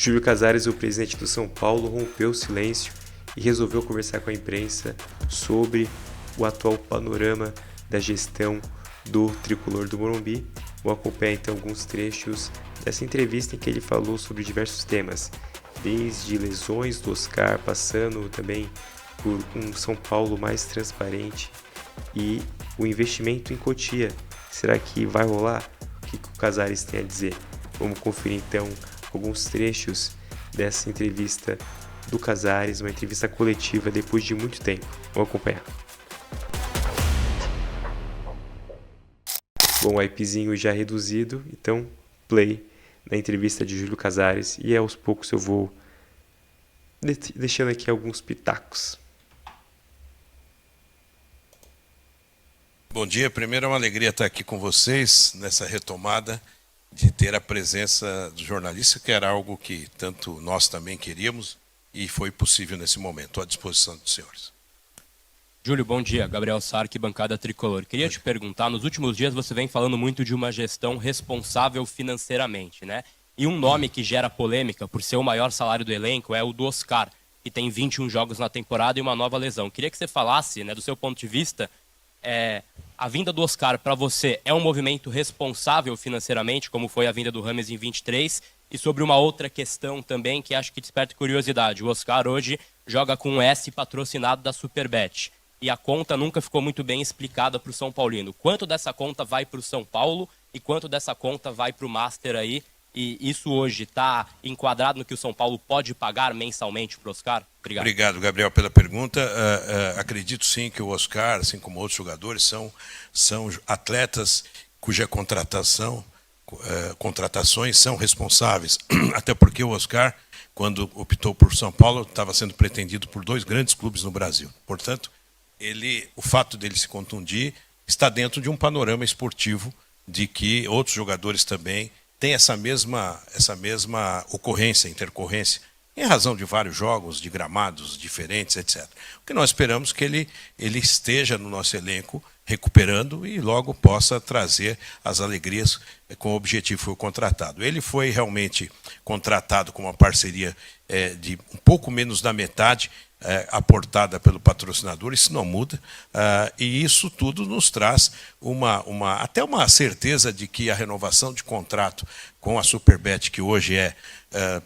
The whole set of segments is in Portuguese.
Júlio Casares, o presidente do São Paulo, rompeu o silêncio e resolveu conversar com a imprensa sobre o atual panorama da gestão do tricolor do Morumbi. Vou acompanhar então alguns trechos dessa entrevista em que ele falou sobre diversos temas, desde lesões do Oscar, passando também por um São Paulo mais transparente e o investimento em Cotia. Será que vai rolar? O que o Casares tem a dizer? Vamos conferir então alguns trechos dessa entrevista do Casares, uma entrevista coletiva depois de muito tempo. Vamos acompanhar. Bom, o IPzinho já reduzido, então play na entrevista de Júlio Casares e aos poucos eu vou deixando aqui alguns pitacos. Bom dia, primeiro é uma alegria estar aqui com vocês nessa retomada de ter a presença do jornalista, que era algo que tanto nós também queríamos e foi possível nesse momento. Estou à disposição dos senhores. Júlio, bom dia. Gabriel Sarque, bancada Tricolor. Queria te perguntar, nos últimos dias você vem falando muito de uma gestão responsável financeiramente, né? E um nome que gera polêmica por ser o maior salário do elenco é o do Oscar, que tem 21 jogos na temporada e uma nova lesão. Queria que você falasse, né, do seu ponto de vista, a vinda do Oscar para você é um movimento responsável financeiramente, como foi a vinda do Rames em 23, e sobre uma outra questão também que acho que desperta curiosidade. O Oscar hoje joga com um S patrocinado da Superbet, e a conta nunca ficou muito bem explicada para o São Paulino. Quanto dessa conta vai para o São Paulo e quanto dessa conta vai para o Master aí? E isso hoje está enquadrado no que o São Paulo pode pagar mensalmente para o Oscar? Obrigado. Obrigado, Gabriel, pela pergunta. Acredito sim que o Oscar, assim como outros jogadores, são atletas cuja contratações são responsáveis. Até porque o Oscar, quando optou por São Paulo, estava sendo pretendido por 2 grandes clubes no Brasil. Portanto, o fato dele se contundir está dentro de um panorama esportivo de que outros jogadores também têm essa mesma intercorrência, em razão de vários jogos, de gramados diferentes, etc. O que nós esperamos que ele esteja no nosso elenco recuperando e logo possa trazer as alegrias com o objetivo que foi contratado. Ele foi realmente contratado com uma parceria de um pouco menos da metade aportada pelo patrocinador, isso não muda, e isso tudo nos traz até uma certeza de que a renovação de contrato com a Superbet, que hoje é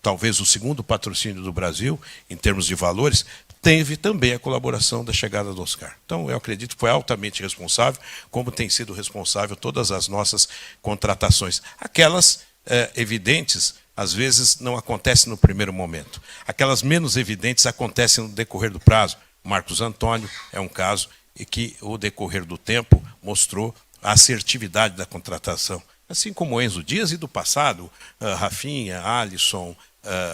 talvez o segundo patrocínio do Brasil, em termos de valores, teve também a colaboração da chegada do Oscar. Então, eu acredito que foi altamente responsável, como tem sido responsável todas as nossas contratações. Aquelas evidentes, às vezes, não acontecem no primeiro momento. Aquelas menos evidentes acontecem no decorrer do prazo. Marcos Antônio é um caso e que o decorrer do tempo mostrou a assertividade da contratação. Assim como Enzo Dias e do passado, Rafinha, Alisson,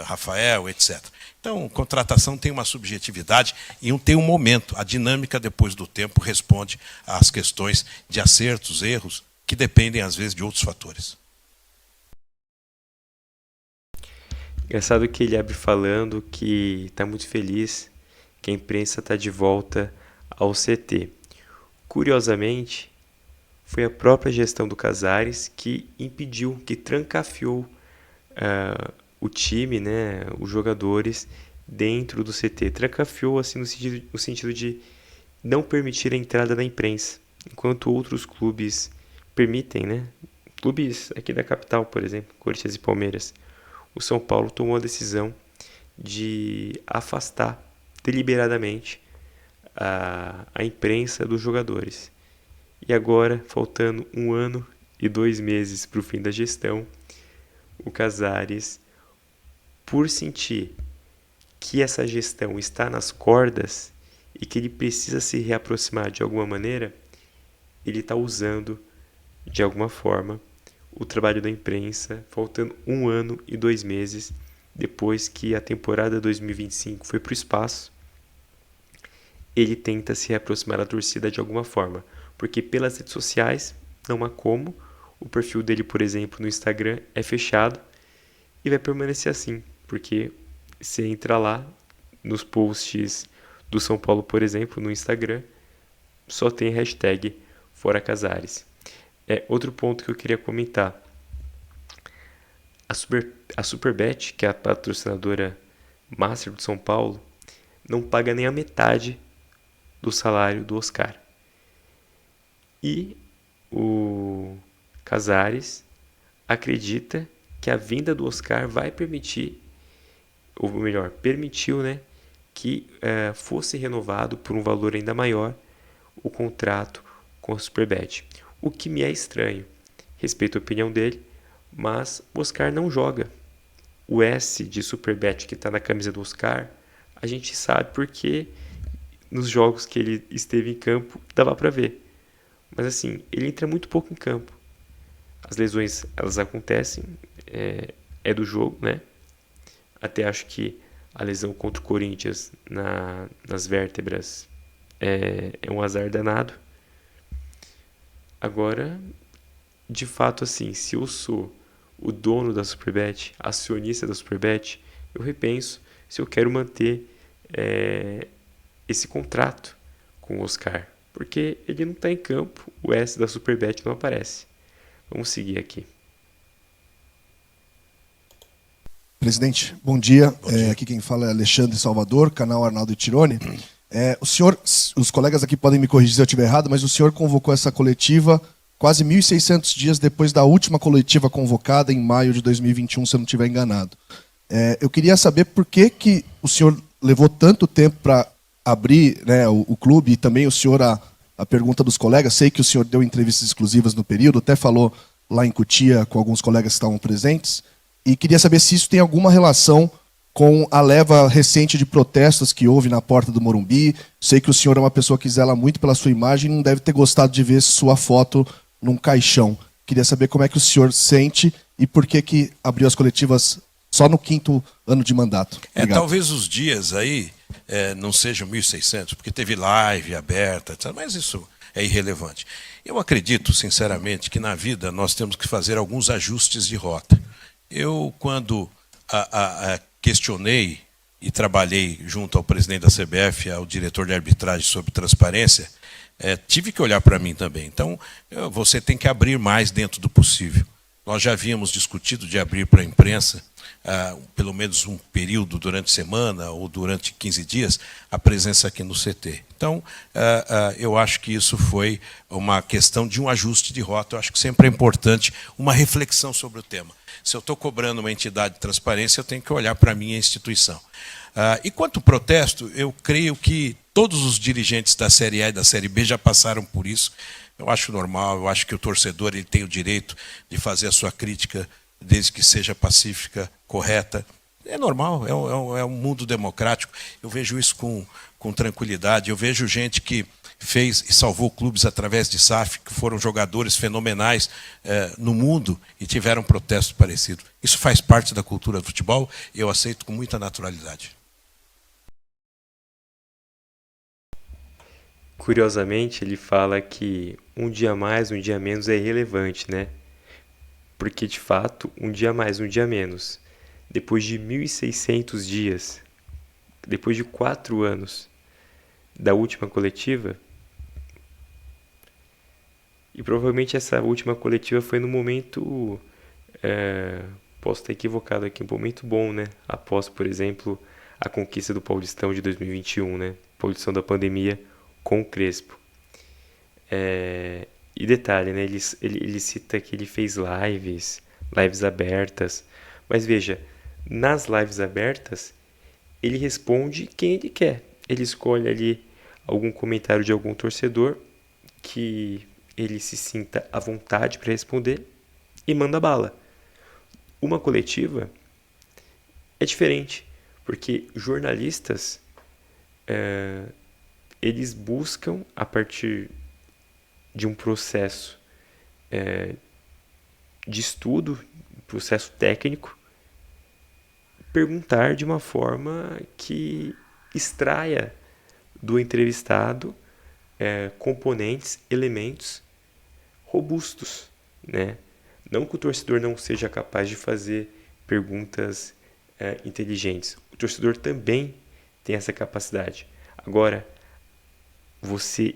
Rafael, etc. Então, contratação tem uma subjetividade e tem um momento. A dinâmica, depois do tempo, responde às questões de acertos, erros, que dependem, às vezes, de outros fatores. Engraçado que ele abre falando que está muito feliz que a imprensa está de volta ao CT. Curiosamente, foi a própria gestão do Casares que impediu, que trancafiou o time, né, os jogadores dentro do CT. Trancafiou assim, no sentido de não permitir a entrada da imprensa, enquanto outros clubes permitem, né? Clubes aqui da capital, por exemplo, Corinthians e Palmeiras. O São Paulo tomou a decisão de afastar deliberadamente a imprensa dos jogadores. E agora, faltando 1 ano e 2 meses para o fim da gestão, o Casares, por sentir que essa gestão está nas cordas e que ele precisa se reaproximar de alguma maneira, ele está usando, de alguma forma, o trabalho da imprensa, faltando 1 ano e 2 meses depois que a temporada 2025 foi para o espaço. Ele tenta se reaproximar da torcida de alguma forma, porque pelas redes sociais não há como. O perfil dele, por exemplo, no Instagram é fechado e vai permanecer assim, porque você entra lá nos posts do São Paulo, por exemplo, no Instagram, só tem hashtag Fora Casares. Outro ponto que eu queria comentar. A Superbet, que é a patrocinadora master do São Paulo, não paga nem a metade do salário do Oscar. E o Casares acredita que a vinda do Oscar vai permitir, ou melhor, permitiu, né, que fosse renovado por um valor ainda maior o contrato com a Superbet. O que me é estranho. Respeito a opinião dele, mas o Oscar não joga. O S de Superbet que está na camisa do Oscar, a gente sabe porque nos jogos que ele esteve em campo dava para ver. Mas assim, ele entra muito pouco em campo. As lesões, elas acontecem, é do jogo, né? Até acho que a lesão contra o Corinthians nas vértebras é um azar danado. Agora, de fato, assim, se eu sou o dono da Superbet, acionista da Superbet, eu repenso se eu quero manter esse contrato com o Oscar, porque ele não está em campo, o S da Superbet não aparece. Vamos seguir aqui. Presidente, bom dia. Aqui quem fala é Alexandre Salvador, canal Arnaldo Tironi. O senhor, os colegas aqui podem me corrigir se eu estiver errado, mas o senhor convocou essa coletiva quase 1.600 dias depois da última coletiva convocada em maio de 2021, se eu não estiver enganado. Eu queria saber por que o senhor levou tanto tempo para abrir, né, o clube, e também o senhor, a pergunta dos colegas. Sei que o senhor deu entrevistas exclusivas no período, até falou lá em Cotia com alguns colegas que estavam presentes, e queria saber se isso tem alguma relação com a leva recente de protestos que houve na porta do Morumbi. Sei que o senhor é uma pessoa que zela muito pela sua imagem e não deve ter gostado de ver sua foto num caixão. Queria saber como é que o senhor sente e por que abriu as coletivas só no 5º ano de mandato. Obrigado. Talvez os dias aí não sejam 1.600, porque teve live aberta, etc., mas isso é irrelevante. Eu acredito, sinceramente, que na vida nós temos que fazer alguns ajustes de rota. Eu, quando questionei e trabalhei junto ao presidente da CBF, ao diretor de arbitragem sobre transparência, tive que olhar para mim também. Então, você tem que abrir mais dentro do possível. Nós já havíamos discutido de abrir para a imprensa, pelo menos um período durante a semana ou durante 15 dias, a presença aqui no CT. Então, eu acho que isso foi uma questão de um ajuste de rota. Eu acho que sempre é importante uma reflexão sobre o tema. Se eu estou cobrando uma entidade de transparência, eu tenho que olhar para a minha instituição. E quanto ao protesto, eu creio que todos os dirigentes da Série A e da Série B já passaram por isso. Eu acho normal, eu acho que o torcedor ele tem o direito de fazer a sua crítica, desde que seja pacífica, correta. É normal, é um mundo democrático. Eu vejo isso com tranquilidade. Eu vejo gente que fez e salvou clubes através de SAF, que foram jogadores fenomenais no mundo e tiveram protestos parecidos. Isso faz parte da cultura do futebol e eu aceito com muita naturalidade. Curiosamente, ele fala que um dia mais, um dia menos é irrelevante, né? Porque, de fato, um dia mais, um dia menos, depois de 1.600 dias, depois de 4 anos da última coletiva, e provavelmente essa última coletiva foi no momento, posso estar equivocado aqui, um momento bom, né? Após, por exemplo, a conquista do Paulistão de 2021, né? Paulistão da pandemia com o Crespo. E detalhe, né? Ele cita que ele fez lives abertas, mas veja, nas lives abertas, ele responde quem ele quer. Ele escolhe ali algum comentário de algum torcedor que ele se sinta à vontade para responder e manda bala. Uma coletiva é diferente, porque jornalistas eles buscam, a partir de um processo de estudo, processo técnico, perguntar de uma forma que extraia do entrevistado componentes, elementos robustos, né? Não que o torcedor não seja capaz de fazer perguntas inteligentes. O torcedor também tem essa capacidade. Agora, você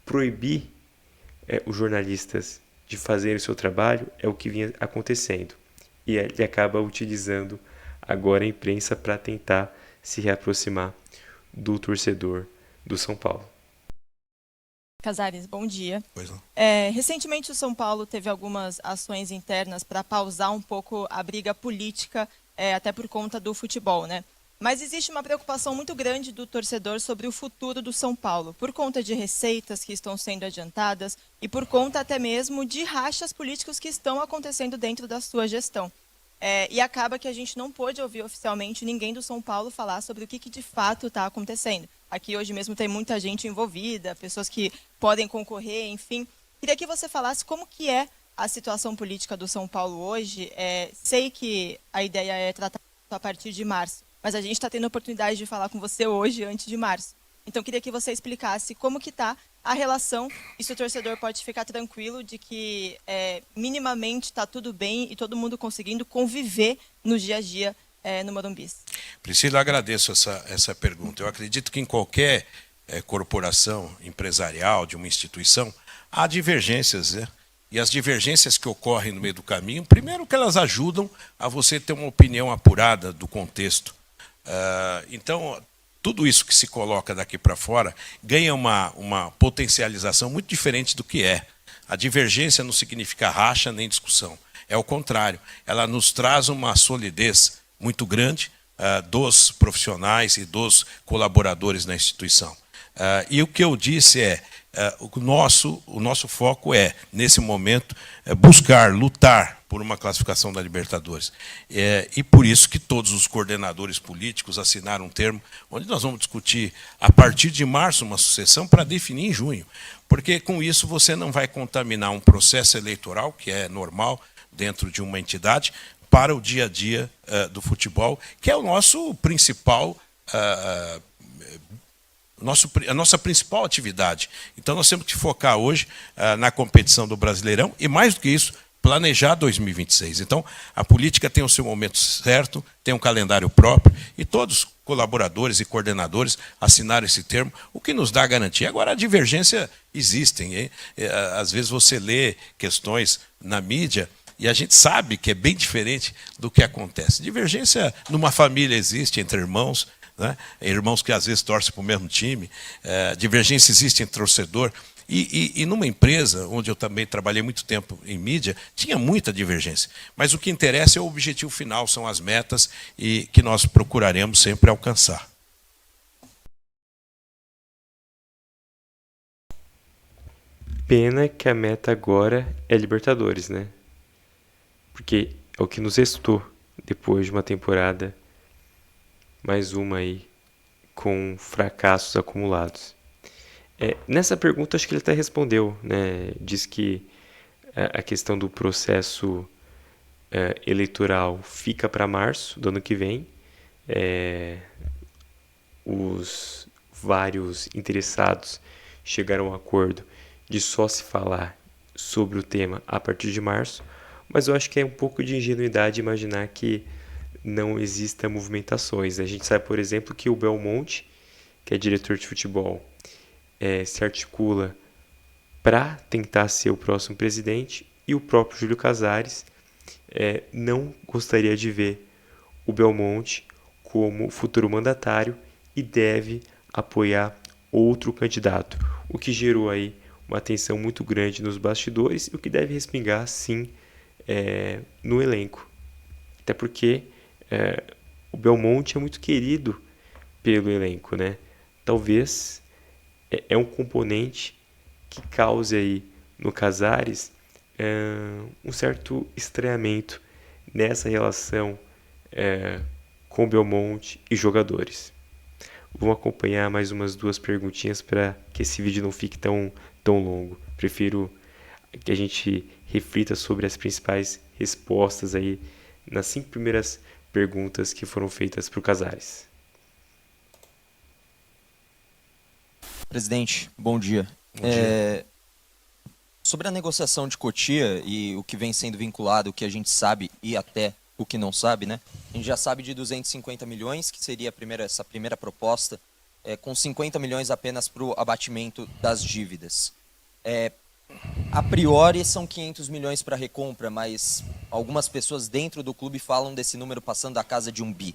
proibir os jornalistas de fazerem o seu trabalho é o que vinha acontecendo. e ele acaba utilizando agora a imprensa para tentar se reaproximar do torcedor do São Paulo. Casares, bom dia. Pois não. Recentemente o São Paulo teve algumas ações internas para pausar um pouco a briga política, até por conta do futebol, né? Mas existe uma preocupação muito grande do torcedor sobre o futuro do São Paulo, por conta de receitas que estão sendo adiantadas e por conta até mesmo de rachas políticos que estão acontecendo dentro da sua gestão. E acaba que a gente não pôde ouvir oficialmente ninguém do São Paulo falar sobre o que de fato está acontecendo. Aqui hoje mesmo tem muita gente envolvida, pessoas que podem concorrer, enfim. Queria que você falasse como que é a situação política do São Paulo hoje. Sei que a ideia é tratar a partir de março, mas a gente está tendo a oportunidade de falar com você hoje, antes de março. Então, queria que você explicasse como que está a relação e se o torcedor pode ficar tranquilo de que minimamente está tudo bem e todo mundo conseguindo conviver no dia a dia no Morumbi. Priscila, agradeço essa pergunta. Eu acredito que em qualquer corporação empresarial, de uma instituição, há divergências, né? E as divergências que ocorrem no meio do caminho, primeiro que elas ajudam a você ter uma opinião apurada do contexto. Então, tudo isso que se coloca daqui para fora ganha uma potencialização muito diferente do que é. A divergência não significa racha nem discussão. É o contrário. Ela nos traz uma solidez muito grande dos profissionais e dos colaboradores na instituição. E o que eu disse o nosso foco nesse momento, buscar, lutar por uma classificação da Libertadores. E por isso que todos os coordenadores políticos assinaram um termo onde nós vamos discutir, a partir de março, uma sucessão para definir em junho. Porque com isso você não vai contaminar um processo eleitoral, que é normal dentro de uma entidade, para o dia a dia do futebol, que é o nosso principal a nossa principal atividade. Então nós temos que focar hoje na competição do Brasileirão e, mais do que isso, planejar 2026. Então a política tem o seu momento certo, tem um calendário próprio e todos os colaboradores e coordenadores assinaram esse termo, o que nos dá garantia. Agora, a divergência existem, hein? Às vezes você lê questões na mídia e a gente sabe que é bem diferente do que acontece. Divergência numa família existe entre irmãos, né? Irmãos que às vezes torcem para o mesmo time, divergência existe entre torcedor. E numa empresa, onde eu também trabalhei muito tempo em mídia, tinha muita divergência. Mas o que interessa é o objetivo final, são as metas e que nós procuraremos sempre alcançar. Pena que a meta agora é Libertadores, né? Porque é o que nos restou depois de uma temporada, mais uma aí, com fracassos acumulados. Nessa pergunta, acho que ele até respondeu, né? Diz que a questão do processo eleitoral fica para março do ano que vem. Os vários interessados chegaram a um acordo de só se falar sobre o tema a partir de março, mas eu acho que é um pouco de ingenuidade imaginar que não existam movimentações. A gente sabe, por exemplo, que o Belmonte, que é diretor de futebol, se articula para tentar ser o próximo presidente, e o próprio Júlio Casares não gostaria de ver o Belmonte como futuro mandatário e deve apoiar outro candidato, o que gerou aí uma tensão muito grande nos bastidores e o que deve respingar, sim, no elenco. Até porque o Belmonte é muito querido pelo elenco, né? Talvez é um componente que cause aí no Casares um certo estranhamento nessa relação com o Belmonte e jogadores. Vamos acompanhar mais umas 2 perguntinhas para que esse vídeo não fique tão longo. Prefiro que a gente reflita sobre as principais respostas aí nas 5 primeiras perguntas que foram feitas para o Casares. Presidente, bom dia. Bom dia. Sobre a negociação de Cotia e o que vem sendo vinculado, o que a gente sabe e até o que não sabe, né? A gente já sabe de 250 milhões, que seria essa primeira proposta, com 50 milhões apenas para o abatimento das dívidas. A priori são 500 milhões para recompra, mas algumas pessoas dentro do clube falam desse número passando da casa de 1 bi.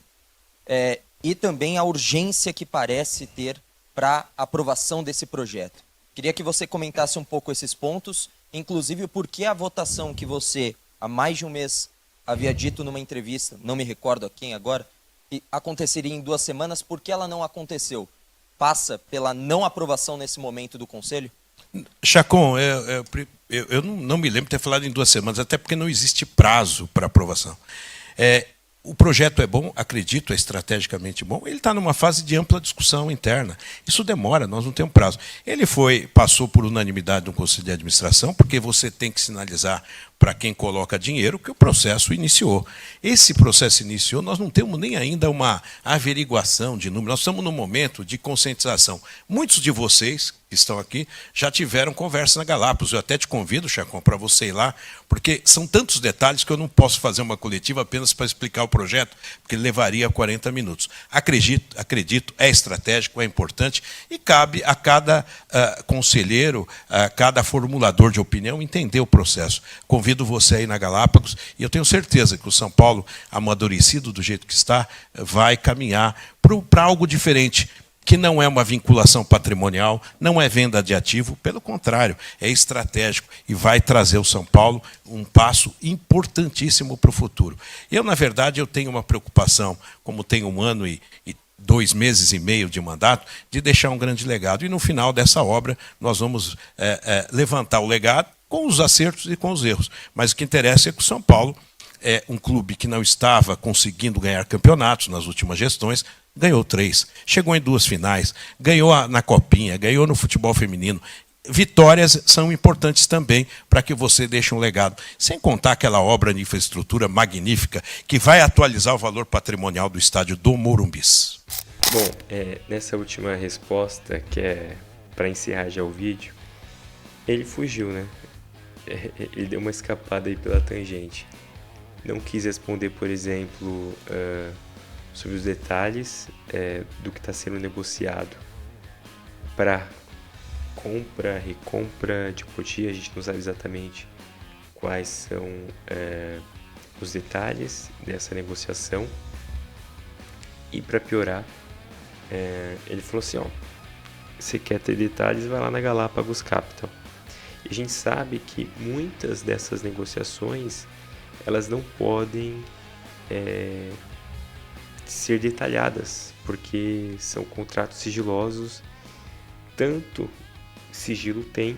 E também a urgência que parece ter para aprovação desse projeto. Queria que você comentasse um pouco esses pontos, inclusive o porquê a votação que você, há mais de um mês, havia dito numa entrevista, não me recordo a quem agora, que aconteceria em 2 semanas, por que ela não aconteceu? Passa pela não aprovação nesse momento do Conselho? Chacon, eu não me lembro de ter falado em 2 semanas, até porque não existe prazo para aprovação. O projeto é bom, acredito, é estrategicamente bom. Ele está numa fase de ampla discussão interna. Isso demora, nós não temos prazo. Ele passou por unanimidade no Conselho de Administração, porque você tem que sinalizar para quem coloca dinheiro que o processo iniciou. Esse processo iniciou, nós não temos nem ainda uma averiguação de número, nós estamos num momento de conscientização. Muitos de vocês que estão aqui já tiveram conversa na Galápagos. Eu até te convido, Chacon, para você ir lá, porque são tantos detalhes que eu não posso fazer uma coletiva apenas para explicar o projeto, porque levaria 40 minutos. Acredito, é estratégico, é importante, e cabe a cada conselheiro, a cada formulador de opinião entender o processo. Convido você aí na Galápagos, e eu tenho certeza que o São Paulo, amadurecido do jeito que está, vai caminhar para algo diferente, que não é uma vinculação patrimonial, não é venda de ativo, pelo contrário, é estratégico e vai trazer o São Paulo um passo importantíssimo para o futuro. Na verdade, eu tenho uma preocupação, como tenho 1 ano e 2 meses e meio de mandato, de deixar um grande legado. E no final dessa obra, nós vamos levantar o legado com os acertos e com os erros. Mas o que interessa é que o São Paulo é um clube que não estava conseguindo ganhar campeonatos nas últimas gestões, ganhou 3, chegou em 2 finais, ganhou na Copinha, ganhou no futebol feminino. Vitórias são importantes também para que você deixe um legado. Sem contar aquela obra de infraestrutura magnífica que vai atualizar o valor patrimonial do estádio do Morumbis. Bom, nessa última resposta, que é para encerrar já o vídeo, ele fugiu, né? Ele deu uma escapada aí pela tangente. Não quis responder, por exemplo, sobre os detalhes do que está sendo negociado para compra, recompra de Cotia. A gente não sabe exatamente quais são os detalhes dessa negociação. E para piorar, ele falou assim, você quer ter detalhes, vai lá na Galápagos Capital. E a gente sabe que muitas dessas negociações, elas não podem ser detalhadas, porque são contratos sigilosos. Tanto sigilo tem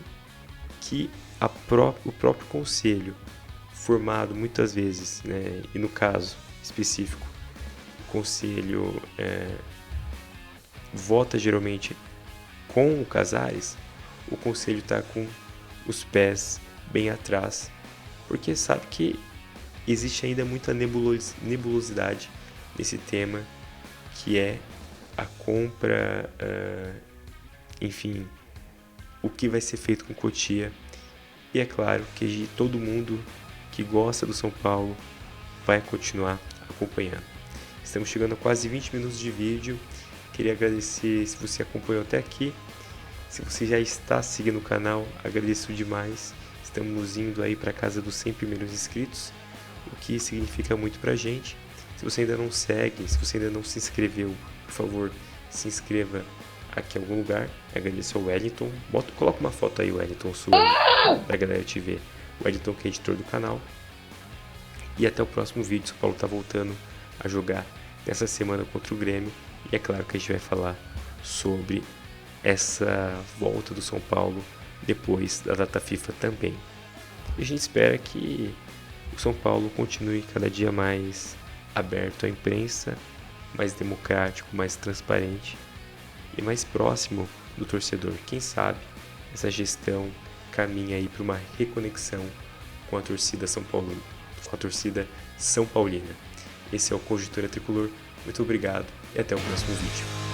que o próprio conselho, formado muitas vezes, né, e no caso específico, o conselho vota geralmente com o Casares, o conselho está com os pés bem atrás, porque sabe que existe ainda muita nebulosidade nesse tema, que é a compra, enfim, o que vai ser feito com Cotia. E é claro que todo mundo que gosta do São Paulo vai continuar acompanhando. Estamos chegando a quase 20 minutos de vídeo. Queria agradecer se você acompanhou até aqui. Se você já está seguindo o canal, agradeço demais. Estamos indo aí para a casa dos 100 primeiros inscritos, o que significa muito para a gente. Se você ainda não segue, se você ainda não se inscreveu, por favor, se inscreva aqui em algum lugar. Agradeço ao Wellington. Coloca uma foto aí, Wellington, sua, pra galera te ver. O Wellington, que é editor do canal. E até o próximo vídeo. São Paulo tá voltando a jogar nessa semana contra o Grêmio. E é claro que a gente vai falar sobre essa volta do São Paulo depois da data FIFA também. E a gente espera que o São Paulo continue cada dia mais aberto à imprensa, mais democrático, mais transparente e mais próximo do torcedor. Quem sabe essa gestão caminha aí para uma reconexão com a torcida São Paulo, com a torcida São Paulina. Esse é o Conjuntura Tricolor. Muito obrigado e até o próximo vídeo.